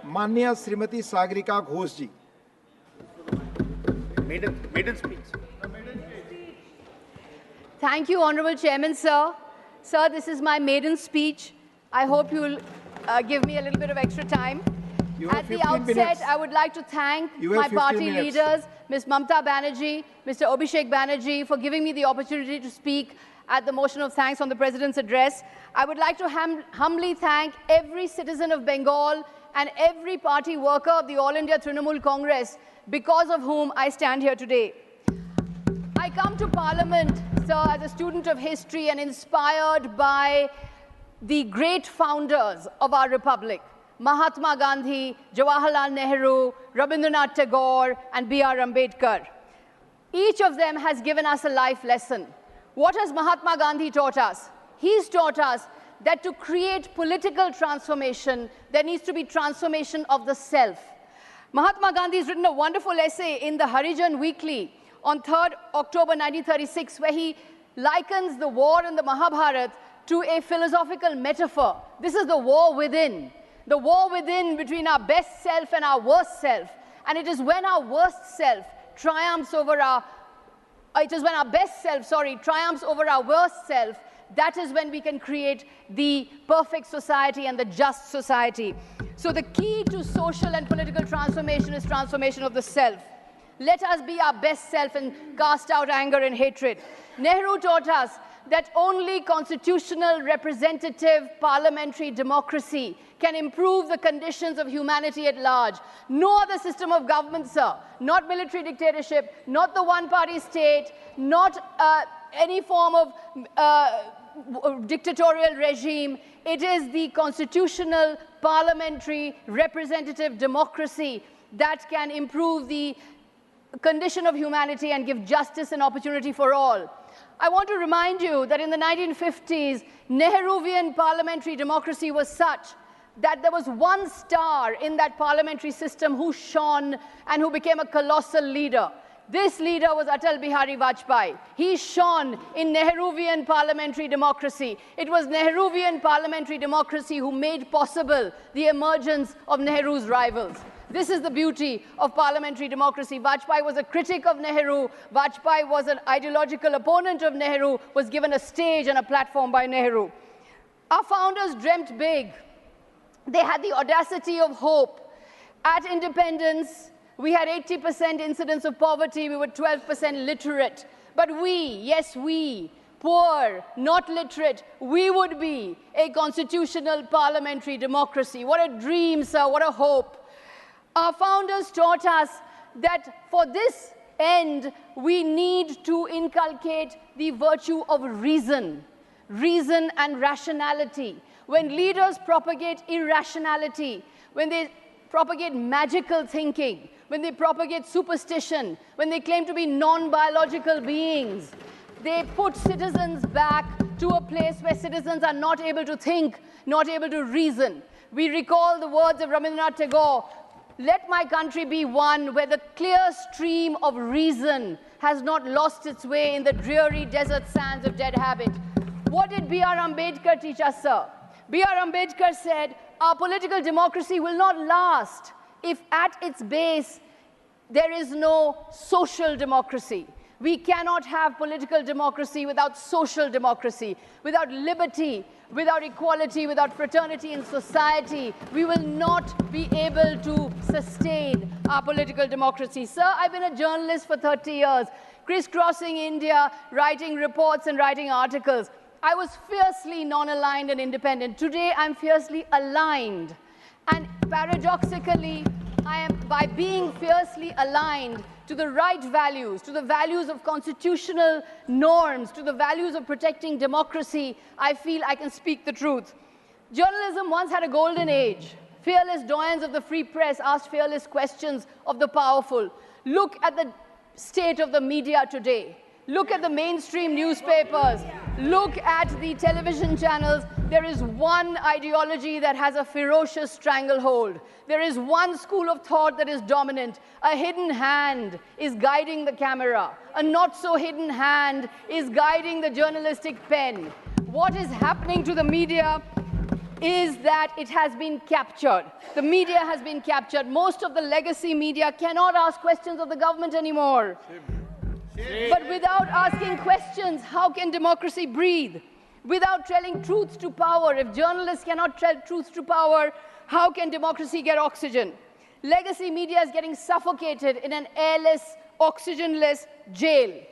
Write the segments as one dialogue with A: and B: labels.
A: माननीय श्रीमती सागरिका घोष जी।
B: Maiden speech.
C: Thank you, Honorable Chairman, sir. Sir, this is my maiden speech. I hope you'll give me a little bit of extra time. At the outset, I would like to thank my party leaders, Ms. Mamta Banerjee, Mr. Abhishek Banerjee, for giving me the opportunity to speak at the motion of thanks on the President's address. I would like to humbly thank every citizen of Bengal and every party worker of the All India Trinamool Congress, because of whom I stand here today. I come to Parliament, sir, as a student of history and inspired by the great founders of our republic, Mahatma Gandhi, Jawaharlal Nehru, Rabindranath Tagore, and B.R. Ambedkar. Each of them has given us a life lesson. What has Mahatma Gandhi taught us? He's taught us that to create political transformation, there needs to be transformation of the self. Mahatma Gandhi has written a wonderful essay in the Harijan Weekly on 3rd October 1936, where he likens the war in the Mahabharata to a philosophical metaphor. This is the war within between our best self and our worst self. And it is when our worst self triumphs over our, triumphs over our worst self, that is when we can create the perfect society and the just society. So the key to social and political transformation is transformation of the self. Let us be our best self and cast out anger and hatred. Nehru taught us that only constitutional, representative, parliamentary democracy can improve the conditions of humanity at large. No other system of government, sir, not military dictatorship, not the one-party state, not any form of dictatorial regime. It is the constitutional, parliamentary, representative democracy that can improve the condition of humanity and give justice and opportunity for all. I want to remind you that in the 1950s, Nehruvian parliamentary democracy was such that there was one star in that parliamentary system who shone and who became a colossal leader. This leader was Atal Bihari Vajpayee. He shone in Nehruvian parliamentary democracy. It was Nehruvian parliamentary democracy who made possible the emergence of Nehru's rivals. This is the beauty of parliamentary democracy. Vajpayee was a critic of Nehru. Vajpayee was an ideological opponent of Nehru, was given a stage and a platform by Nehru. Our founders dreamt big. They had the audacity of hope. At independence, we had 80% incidence of poverty. We were 12% literate. But we, yes we, poor, not literate, we would be a constitutional parliamentary democracy. What a dream, sir, what a hope. Our founders taught us that for this end, we need to inculcate the virtue of reason and rationality. When leaders propagate irrationality, when they propagate magical thinking, when they propagate superstition, when they claim to be non-biological beings, they put citizens back to a place where citizens are not able to think, not able to reason. We recall the words of Rabindranath Tagore, "Let my country be one where the clear stream of reason has not lost its way in the dreary desert sands of dead habit." What did B.R. Ambedkar teach us, sir? B.R. Ambedkar said, our political democracy will not last if at its base there is no social democracy. We cannot have political democracy without social democracy, without liberty, without equality, without fraternity in society. We will not be able to sustain our political democracy. Sir, I've been a journalist for 30 years, crisscrossing India, writing reports and writing articles. I was fiercely non-aligned and independent. Today, I'm fiercely aligned. And paradoxically, by being fiercely aligned to the right values, to the values of constitutional norms, to the values of protecting democracy, I feel I can speak the truth. Journalism once had a golden age. Fearless doyens of the free press asked fearless questions of the powerful. Look at the state of the media today. Look at the mainstream newspapers. Look at the television channels. There is one ideology that has a ferocious stranglehold. There is one school of thought that is dominant. A hidden hand is guiding the camera. A not-so-hidden hand is guiding the journalistic pen. What is happening to the media is that it has been captured. The media has been captured. Most of the legacy media cannot ask questions of the government anymore. But without asking questions, how can democracy breathe? Without telling truths to power, if journalists cannot tell truths to power, how can democracy get oxygen? Legacy media is getting suffocated in an airless, oxygenless jail.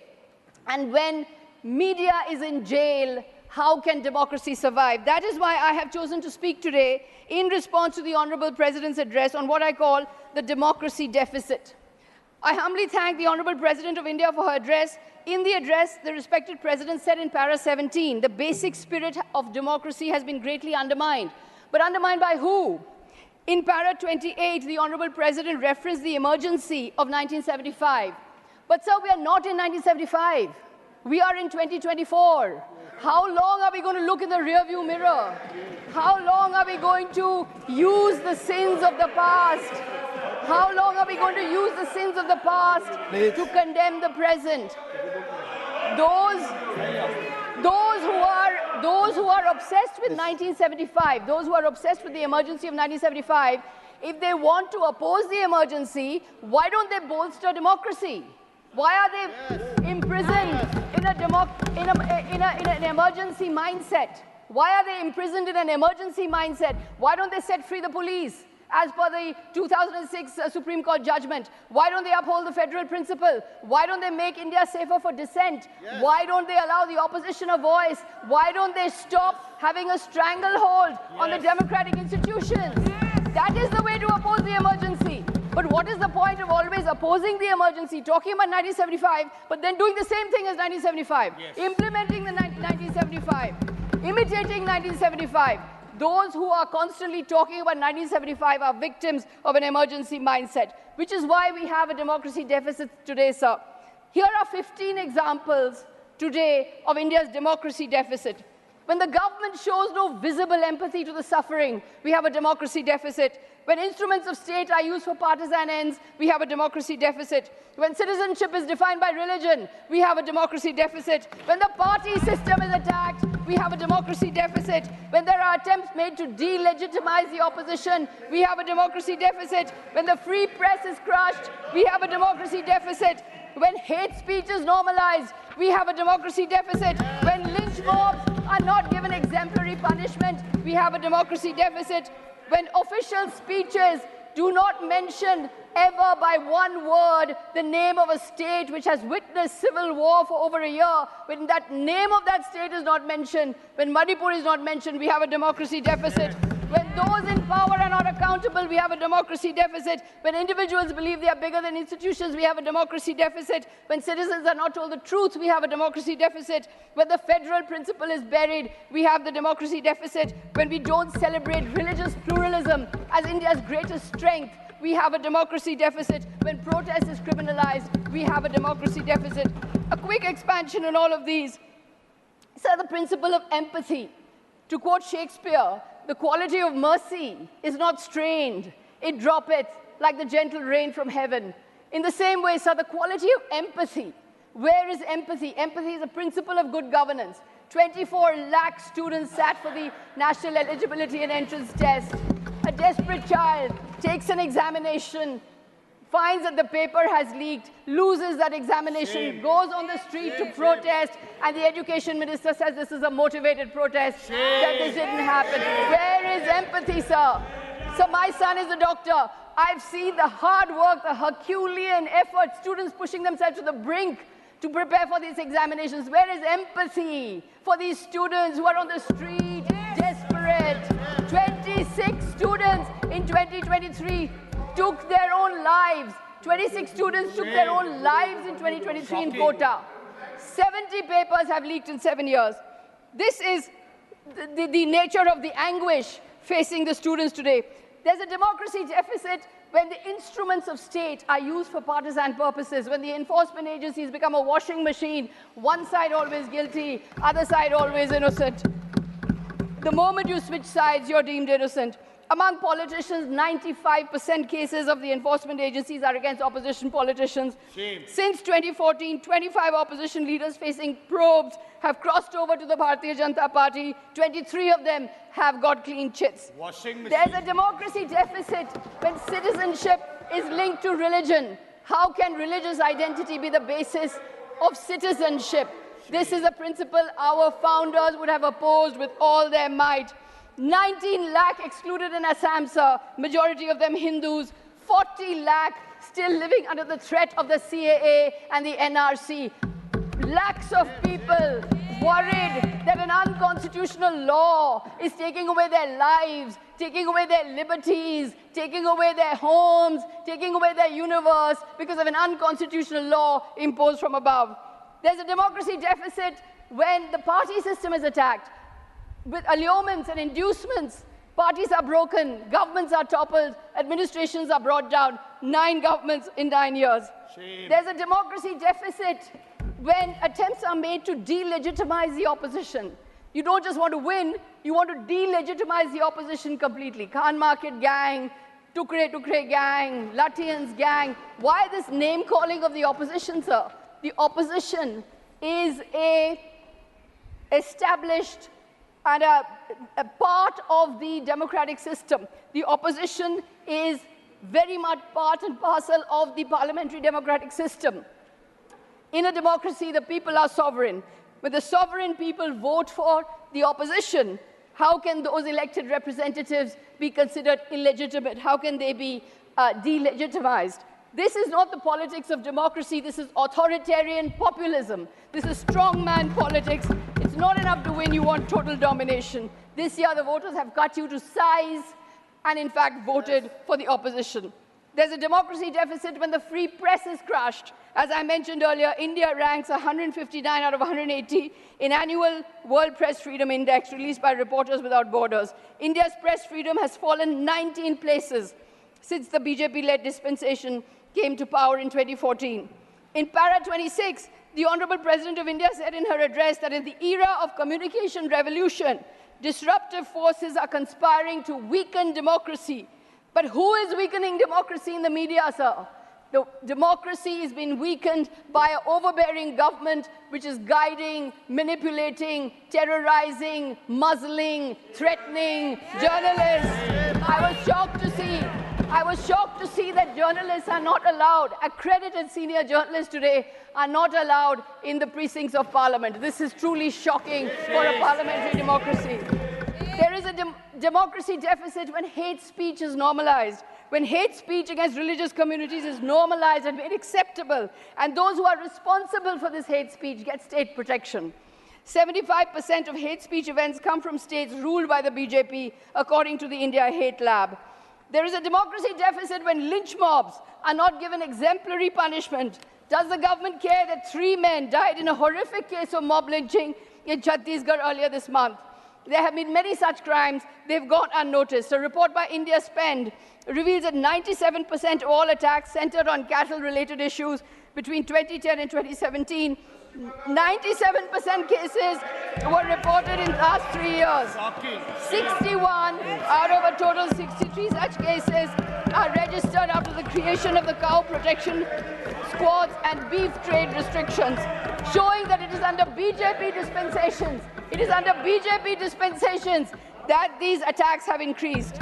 C: And when media is in jail, how can democracy survive? That is why I have chosen to speak today in response to the Honorable President's address on what I call the democracy deficit. I humbly thank the Honorable President of India for her address. In the address, the respected President said in para 17, the basic spirit of democracy has been greatly undermined. But undermined by who? In para 28, the Honorable President referenced the emergency of 1975. But sir, we are not in 1975. We are in 2024. How long are we going to look in the rearview mirror? How long are we going to use the sins of the past? How long are we going to use the sins of the past to condemn the present? Those who are obsessed with 1975, those who are obsessed with the emergency of 1975, if they want to oppose the emergency, why don't they bolster democracy? Why are they imprisoned in an emergency mindset? Why are they imprisoned in an emergency mindset? Why don't they set free the police? As per the 2006 Supreme Court judgment, why don't they uphold the federal principle? Why don't they make India safer for dissent? Yes. Why don't they allow the opposition a voice? Why don't they stop having a stranglehold on the democratic institutions? That is the way to oppose the emergency. But what is the point of always opposing the emergency, talking about 1975, but then doing the same thing as 1975, implementing the 1975, imitating 1975? Those who are constantly talking about 1975 are victims of an emergency mindset, which is why we have a democracy deficit today, sir. Here are 15 examples today of India's democracy deficit. When the government shows no visible empathy to the suffering, we have a democracy deficit. When instruments of state are used for partisan ends, we have a democracy deficit. When citizenship is defined by religion, we have a democracy deficit. When the party system is attacked, we have a democracy deficit. When there are attempts made to delegitimize the opposition, we have a democracy deficit. When the free press is crushed, we have a democracy deficit. When hate speech is normalized, we have a democracy deficit. When lynch mobs are not given exemplary punishment, we have a democracy deficit. When official speeches do not mention ever by one word the name of a state which has witnessed civil war for over a year, when that name of that state is not mentioned, when Manipur is not mentioned, we have a democracy deficit. When those in power are not accountable, we have a democracy deficit. When individuals believe they are bigger than institutions, we have a democracy deficit. When citizens are not told the truth, we have a democracy deficit. When the federal principle is buried, we have the democracy deficit. When we don't celebrate religious pluralism as India's greatest strength, we have a democracy deficit. When protest is criminalized, we have a democracy deficit. A quick expansion on all of these. So the principle of empathy. To quote Shakespeare, the quality of mercy is not strained. It droppeth like the gentle rain from heaven. In the same way, sir, the quality of empathy. Where is empathy? Empathy is a principle of good governance. 24 lakh students sat for the National Eligibility and Entrance Test. A desperate child takes an examination, finds that the paper has leaked, loses that examination, goes on the street to protest, and the education minister says this is a motivated protest, that this didn't happen. Where is empathy, sir? So my son is a doctor. I've seen the hard work, the Herculean effort, students pushing themselves to the brink to prepare for these examinations. Where is empathy for these students who are on the street, desperate? 26 students in 2023 took their own lives. 26 students took their own lives in 2023 in Kota. 70 papers have leaked in 7 years. This is the nature of the anguish facing the students today. There's a democracy deficit when the instruments of state are used for partisan purposes, when the enforcement agencies become a washing machine, one side always guilty, other side always innocent. The moment you switch sides, you're deemed innocent. Among politicians, 95% cases of the enforcement agencies are against opposition politicians.
B: Shame.
C: Since 2014, 25 opposition leaders facing probes have crossed over to the Bharatiya Janata Party. 23 of them have got clean chits.
B: Washing
C: There's
B: machine.
C: a democracy deficit when citizenship is linked to religion. How can religious identity be the basis of citizenship? This is a principle our founders would have opposed with all their might. 19 lakh excluded in Assam, sir, majority of them Hindus, 40 lakh still living under the threat of the CAA and the NRC. Lakhs of people worried that an unconstitutional law is taking away their lives, taking away their liberties, taking away their homes, taking away their universe because of an unconstitutional law imposed from above. There's a democracy deficit when the party system is attacked. With allurements and inducements, parties are broken, governments are toppled, administrations are brought down. 9 governments in 9 years.
B: Shame.
C: There's a democracy deficit when attempts are made to delegitimize the opposition. You don't just want to win, you want to delegitimize the opposition completely. Khan Market gang, Tukre Tukre gang, Lutyens gang. Why this name calling of the opposition, sir? The opposition is a established and a part of the democratic system. The opposition is very much part and parcel of the parliamentary democratic system. In a democracy, the people are sovereign. When the sovereign people vote for the opposition, how can those elected representatives be considered illegitimate? How can they be delegitimized? This is not the politics of democracy. This is authoritarian populism. This is strongman politics. It's not enough to win. You want total domination. This year, the voters have cut you to size and, in fact, voted for the opposition. There's a democracy deficit when the free press is crushed. As I mentioned earlier, India ranks 159 out of 180 in annual World Press Freedom Index released by Reporters Without Borders. India's press freedom has fallen 19 places since the BJP-led dispensation came to power in 2014. In para 26, the Honorable President of India said in her address that in the era of communication revolution, disruptive forces are conspiring to weaken democracy. But who is weakening democracy in the media, sir? The democracy has been weakened by an overbearing government which is guiding, manipulating, terrorizing, muzzling, threatening journalists. I was shocked to see that journalists are not allowed, accredited senior journalists today are not allowed in the precincts of parliament. This is truly shocking for a parliamentary democracy. There is a democracy deficit when hate speech is normalized, when hate speech against religious communities is normalized and made acceptable, and those who are responsible for this hate speech get state protection. 75% of hate speech events come from states ruled by the BJP, according to the India Hate Lab. There is a democracy deficit when lynch mobs are not given exemplary punishment. Does the government care that 3 men died in a horrific case of mob lynching in Chhattisgarh earlier this month? There have been many such crimes. They've gone unnoticed. A report by India Spend reveals that 97% of all attacks centered on cattle-related issues between 2010 and 2017. 97% cases were reported in the last 3 years. 61 out of a total 63 such cases are registered after the creation of the cow protection squads and beef trade restrictions, showing that it is under BJP dispensations. It is under BJP dispensations that these attacks have increased.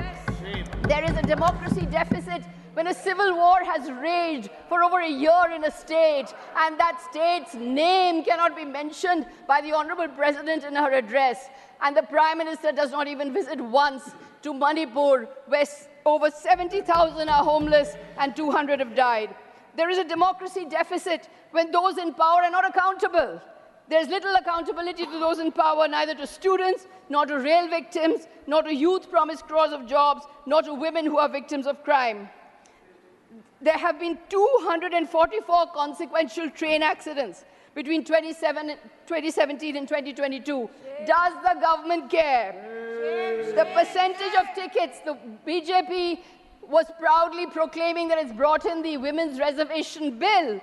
C: There is a democracy deficit when a civil war has raged for over a year in a state, and that state's name cannot be mentioned by the Honorable President in her address, and the Prime Minister does not even visit once to Manipur, where over 70,000 are homeless and 200 have died. There is a democracy deficit when those in power are not accountable. There's little accountability to those in power, neither to students, nor to rail victims, nor to youth promised crores of jobs, nor to women who are victims of crime. There have been 244 consequential train accidents between 2017 and 2022. Does the government care? The percentage of tickets, the BJP was proudly proclaiming that it's brought in the women's reservation bill,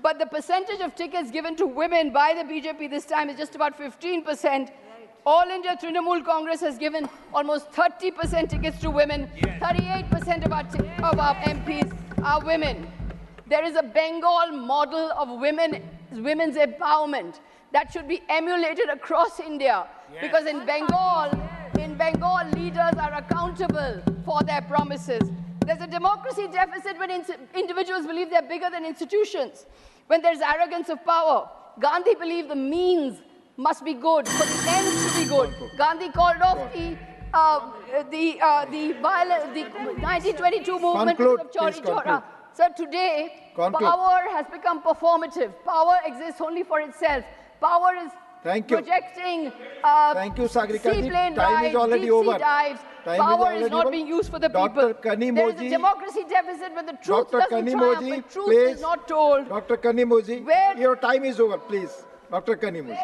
C: but the percentage of tickets given to women by the BJP this time is just about 15%. All India Trinamool Congress has given almost 30% tickets to women. 38% of our MPs are women. There is a Bengal model of women's empowerment that should be emulated across India. Because in Bengal, leaders are accountable for their promises. There's a democracy deficit when individuals believe they're bigger than institutions. When there's arrogance of power. Gandhi believed the means must be good, for the ends to be good. Gandhi called off the 1922 movement of Chauri Chaura. So today, power has become performative. Power exists only for itself. Power is projecting
A: Thank you, Sagarika ji.
C: seaplane
A: Time is
C: dives,
A: already
C: deep-sea
A: over.
C: dives.
A: Time
C: Power
A: is
C: is not
A: over.
C: being used for the
A: Dr.
C: people.
A: Kanimo
C: There is a
A: ji.
C: democracy deficit when the truth
A: Dr.
C: doesn't
A: Kanimo
C: triumph,
A: ji,
C: when truth
A: please.
C: is not told.
A: Dr. Kanimo ji,
C: Where-
A: your time is over, please. Dr. Kanimo ji.